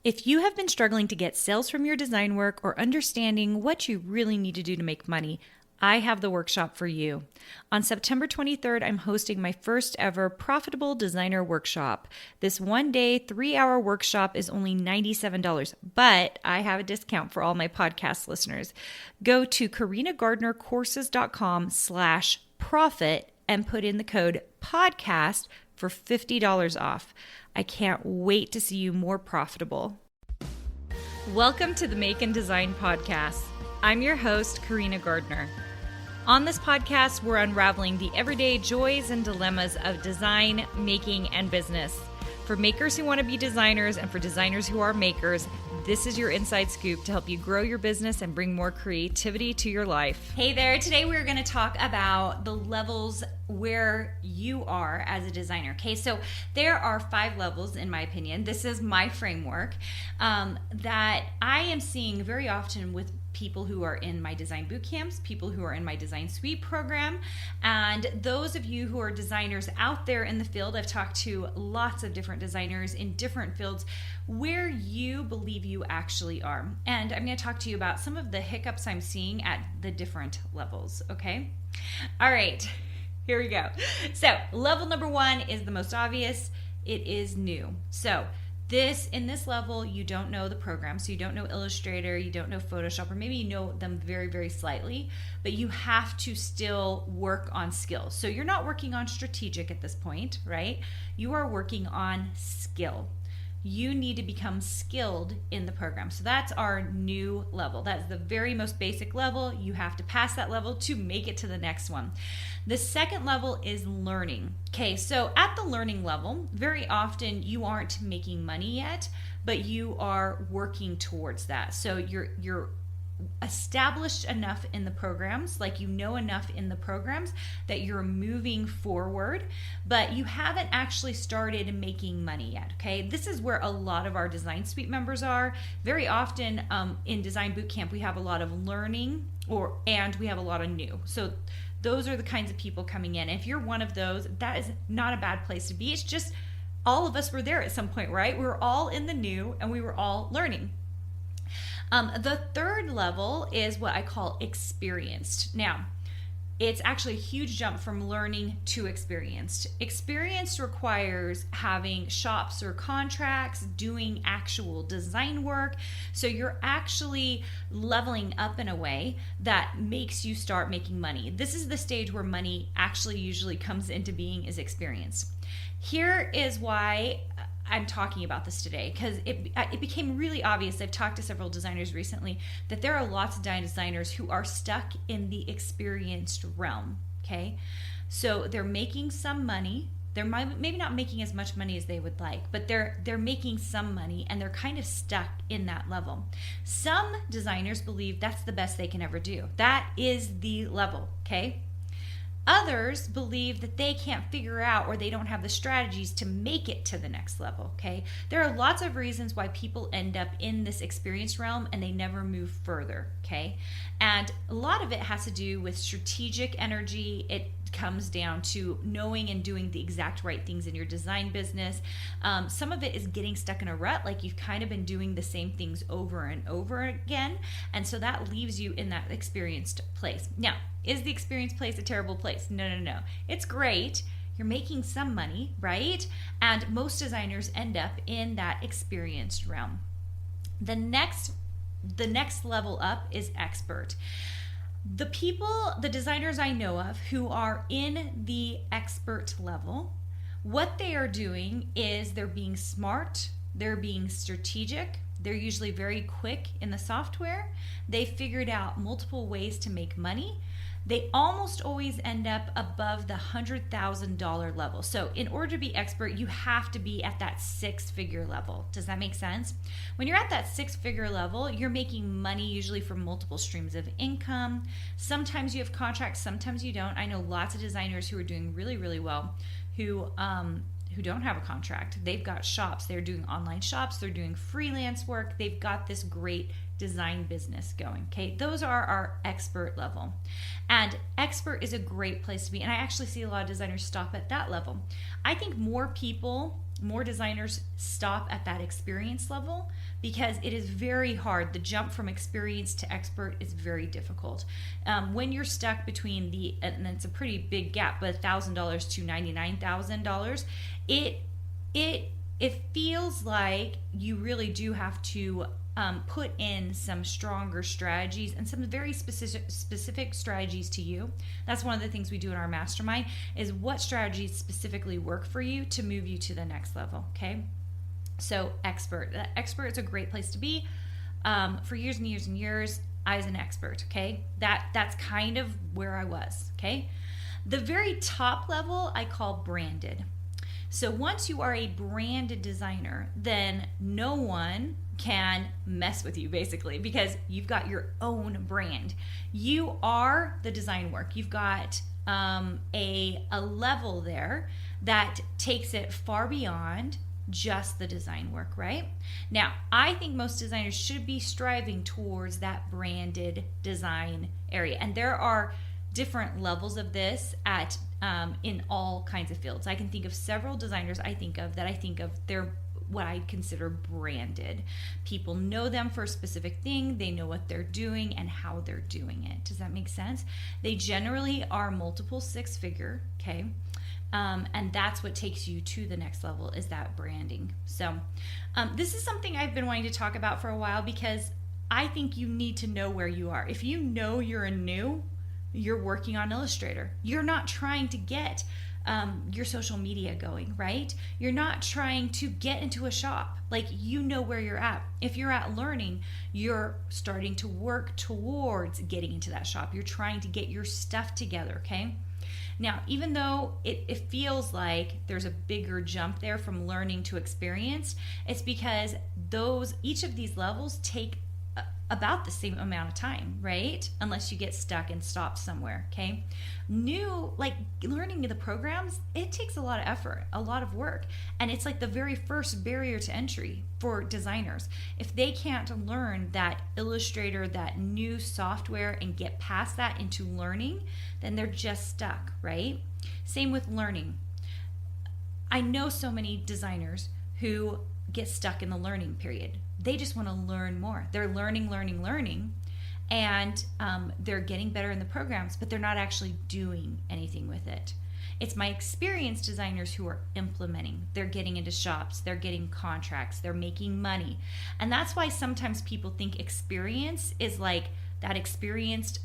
If you have been struggling to get sales from your design work or understanding what you really need to do to make money, I have the workshop for you. On September 23rd, I'm hosting my first ever Profitable Designer Workshop. This 1-day, 3-hour workshop is only $97, but I have a discount for all my podcast listeners. Go to carinagardnercourses.com/profit and put in the code podcast for $50 off. I can't wait to see you more profitable. Welcome to the Make and Design Podcast. I'm your host, Carina Gardner. On this podcast, we're unraveling the everyday joys and dilemmas of design, making, and business. For makers who want to be designers and for designers who are makers, this is your inside scoop to help you grow your business and bring more creativity to your life. Hey there, today we're going to talk about the levels where you are as a designer. Okay, so there are 5 levels in my opinion. This is my framework that I am seeing very often with people who are in my design boot camps, people who are in my design suite program, and those of you who are designers out there in the field. I've talked to lots of different designers in different fields where you believe you actually are. And I'm going to talk to you about some of the hiccups I'm seeing at the different levels, okay? All right, here we go. So level number 1 is the most obvious. It is new. So in this level, you don't know the program, so you don't know Illustrator, you don't know Photoshop, or maybe you know them very, very slightly, but you have to still work on skills. So you're not working on strategic at this point, right? You are working on skill. You need to become skilled in the program. So that's our new level. That's the very most basic level. You have to pass that level to make it to the next one. The second level is learning. Okay, so at the learning level, very often you aren't making money yet, but you are working towards that. So you're established enough in the programs, like you know enough in the programs that you're moving forward, but you haven't actually started making money yet. Okay, this is where a lot of our design suite members are. Very often in design bootcamp, we have a lot of learning and we have a lot of new. So those are the kinds of people coming in. If you're one of those, that is not a bad place to be. It's just all of us were there at some point, right? We were all in the new and we were all learning. The third level is what I call experienced. Now, it's actually a huge jump from learning to experienced. Experienced requires having shops or contracts, doing actual design work. So you're actually leveling up in a way that makes you start making money. This is the stage where money actually usually comes into being, is experience. Here is why I'm talking about this today, because it became really obvious. I've talked to several designers recently that there are lots of designers who are stuck in the experienced realm, okay? So they're making some money. They're maybe not making as much money as they would like, but they're making some money and they're kind of stuck in that level. Some designers believe that's the best they can ever do. That is the level, okay? Others believe that they can't figure out or they don't have the strategies to make it to the next level, okay? There are lots of reasons why people end up in this experience realm and they never move further, okay? And a lot of it has to do with strategic energy. It comes down to knowing and doing the exact right things in your design business. Some of it is getting stuck in a rut, like you've kind of been doing the same things over and over again, and so that leaves you in that experienced place. Now, is the experienced place a terrible place? No. It's great. You're making some money, right? And most designers end up in that experienced realm. The next level up is expert. The designers I know of who are in the expert level, what they are doing is they're being smart, they're being strategic, they're usually very quick in the software, they figured out multiple ways to make money. They almost always end up above the $100,000 level. So in order to be expert, you have to be at that 6-figure level. Does that make sense? When you're at that 6-figure level, you're making money usually from multiple streams of income. Sometimes you have contracts, sometimes you don't. I know lots of designers who are doing really, really well who don't have a contract. They've got shops. They're doing online shops. They're doing freelance work. They've got this great design business going. Okay, those are our expert level. And expert is a great place to be. And I actually see a lot of designers stop at that level. I think more designers stop at that experience level because it is very hard. The jump from experienced to expert is very difficult. When you're stuck between and it's a pretty big gap, but $1,000 to $99,000, it feels like you really do have to put in some stronger strategies and some very specific strategies to you. That's one of the things we do in our mastermind, is what strategies specifically work for you to move you to the next level. Okay, so expert is a great place to be. For years and years and years, I was an expert. Okay, that's kind of where I was. Okay, the very top level I call branded. So once you are a branded designer, then no one can mess with you, basically, because you've got your own brand. You are the design work. You've got a level there that takes it far beyond just the design work, right? Now, I think most designers should be striving towards that branded design area. And there are different levels of this at in all kinds of fields. I can think of several designers they're what I consider branded. People know them for a specific thing. They know what they're doing and how they're doing it. Does that make sense? They generally are multiple six-figure, okay? And that's what takes you to the next level, is that branding. So this is something I've been wanting to talk about for a while, because I think you need to know where you are. If you know you're working on Illustrator, you're not trying to get your social media going, right? You're not trying to get into a shop. Like, you know where you're at. If you're at learning, you're starting to work towards getting into that shop. You're trying to get your stuff together, okay? Now, even though it feels like there's a bigger jump there from learning to experienced, it's because each of these levels take about the same amount of time, right? Unless you get stuck and stop somewhere, okay? Learning the programs, it takes a lot of effort, a lot of work. And it's like the very first barrier to entry for designers. If they can't learn that Illustrator, that new software, and get past that into learning, then they're just stuck, right? Same with learning. I know so many designers who get stuck in the learning period. They just want to learn more. They're learning, and they're getting better in the programs, but they're not actually doing anything with it. It's my experienced designers who are implementing. They're getting into shops, they're getting contracts, they're making money. And that's why sometimes people think experience is like that experienced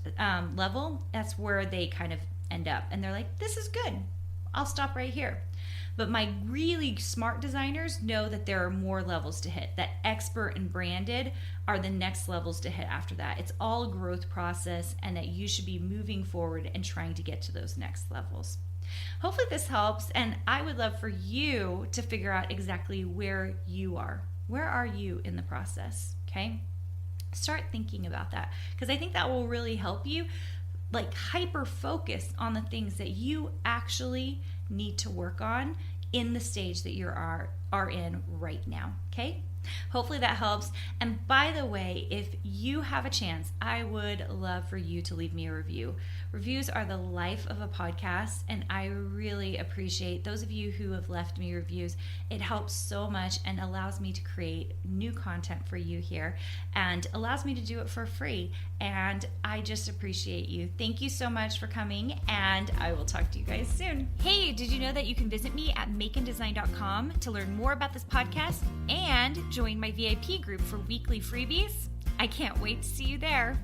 level. That's where they kind of end up. And they're like, this is good. I'll stop right here. But my really smart designers know that there are more levels to hit. That expert and branded are the next levels to hit after that. It's all a growth process, and that you should be moving forward and trying to get to those next levels. Hopefully this helps, and I would love for you to figure out exactly where you are. Where are you in the process, okay? Start thinking about that, because I think that will really help you hyper focus on the things that you actually need to work on in the stage that you are in right now, okay? Hopefully that helps. And by the way, if you have a chance, I would love for you to leave me a review. Reviews are the life of a podcast, and I really appreciate those of you who have left me reviews. It helps so much and allows me to create new content for you here, and allows me to do it for free. And I just appreciate you. Thank you so much for coming, and I will talk to you guys soon. Hey, did you know that you can visit me at makeanddesign.com to learn more about this podcast and join my VIP group for weekly freebies? I can't wait to see you there.